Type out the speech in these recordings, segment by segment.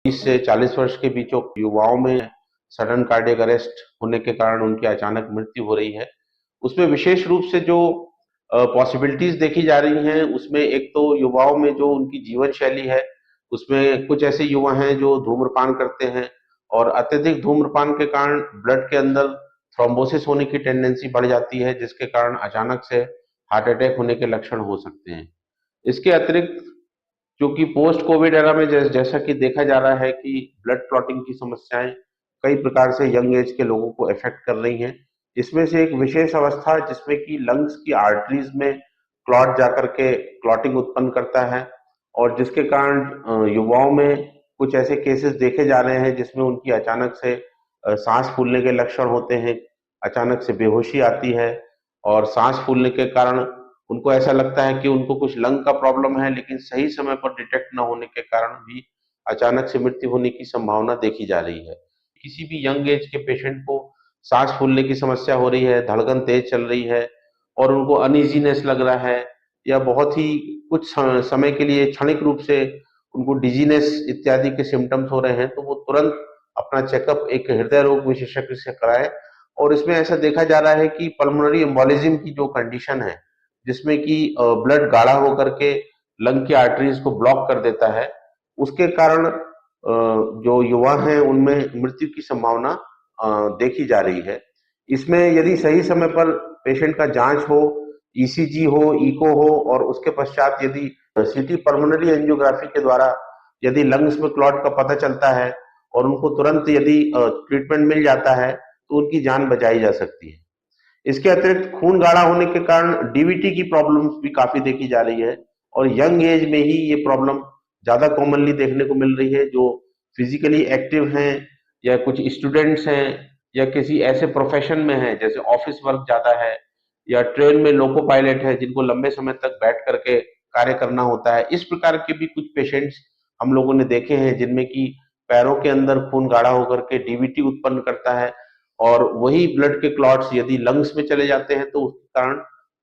30 से 40 वर्ष के बीचों युवाओं में सडन कार्डियक अरेस्ट होने के कारण उनकी अचानक मृत्यु हो रही है। उसमें विशेष रूप से जो पॉसिबिलिटीज देखी जा रही हैं, उसमें एक तो युवाओं में जो उनकी जीवन शैली है, उसमें कुछ ऐसे युवा हैं जो धूम्रपान करते हैं और अत्यधिक धूम्रपान के कारण ब्लड के अंदर थ्रोम्बोसिस होने की टेंडेंसी बढ़ जाती है, जिसके कारण अचानक से हार्ट अटैक होने के लक्षण हो सकते हैं। इसके अतिरिक्त क्योंकि पोस्ट कोविड एरा में जैसा कि देखा जा रहा है कि ब्लड क्लॉटिंग की समस्याएं कई प्रकार से यंग एज के लोगों को अफेक्ट कर रही हैं। इसमें से एक विशेष अवस्था जिसमें कि लंग्स की आर्टरीज में क्लॉट जाकर के क्लॉटिंग उत्पन्न करता है और जिसके कारण युवाओं में कुछ ऐसे केसेस देखे जा रहे हैं जिसमें उनकी अचानक से सांस फूलने के लक्षण होते हैं, अचानक से बेहोशी आती है और सांस फूलने के कारण उनको ऐसा लगता है कि उनको कुछ लंग का प्रॉब्लम है, लेकिन सही समय पर डिटेक्ट न होने के कारण भी अचानक से मृत्यु होने की संभावना देखी जा रही है। किसी भी यंग एज के पेशेंट को सांस फूलने की समस्या हो रही है, धड़कन तेज चल रही है और उनको अनईजीनेस लग रहा है या बहुत ही कुछ समय के लिए क्षणिक रूप से उनको डिजीनेस इत्यादि के सिम्टम्स हो रहे हैं, तो वो तुरंत अपना चेकअप एक हृदय रोग विशेषज्ञ से कराए। और इसमें ऐसा देखा जा रहा है कि पल्मोनरी एम्बोलिज्म की जो कंडीशन है, जिसमें कि ब्लड गाढ़ा होकर के लंग की आर्टरीज को ब्लॉक कर देता है, उसके कारण जो युवा हैं उनमें मृत्यु की संभावना देखी जा रही है। इसमें यदि सही समय पर पेशेंट का जांच हो, ईसीजी हो, इको हो और उसके पश्चात यदि सीटी पल्मोनरी एंजियोग्राफी के द्वारा यदि लंग्स में क्लॉट का पता चलता है और उनको तुरंत यदि ट्रीटमेंट मिल जाता है तो उनकी जान बचाई जा सकती है। इसके अतिरिक्त खून गाढ़ा होने के कारण डीवीटी की प्रॉब्लम्स भी काफी देखी जा रही है और यंग एज में ही ये प्रॉब्लम ज्यादा कॉमनली देखने को मिल रही है। जो फिजिकली एक्टिव हैं या कुछ स्टूडेंट्स हैं या किसी ऐसे प्रोफेशन में हैं जैसे ऑफिस वर्क ज्यादा है या ट्रेन में लोको पायलट है जिनको लंबे समय तक बैठ करके कार्य करना होता है, इस प्रकार के भी कुछ पेशेंट्स हम लोगों ने देखे हैं जिनमें कि पैरों के अंदर खून गाढ़ा होकर के डीवीटी उत्पन्न करता है और वही ब्लड के क्लॉट्स यदि लंग्स में चले जाते हैं तो उसके कारण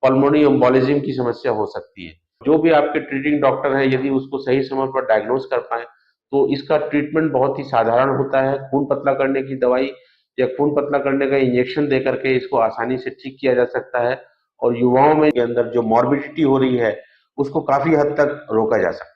पल्मोनरी एम्बोलिज्म की समस्या हो सकती है। जो भी आपके ट्रीटिंग डॉक्टर है यदि उसको सही समय पर डायग्नोज कर पाए तो इसका ट्रीटमेंट बहुत ही साधारण होता है। खून पतला करने की दवाई या खून पतला करने का इंजेक्शन दे करके इसको आसानी से ठीक किया जा सकता है और युवाओं में के अंदर जो मॉर्बिडिटी हो रही है उसको काफी हद तक रोका जा सकता है।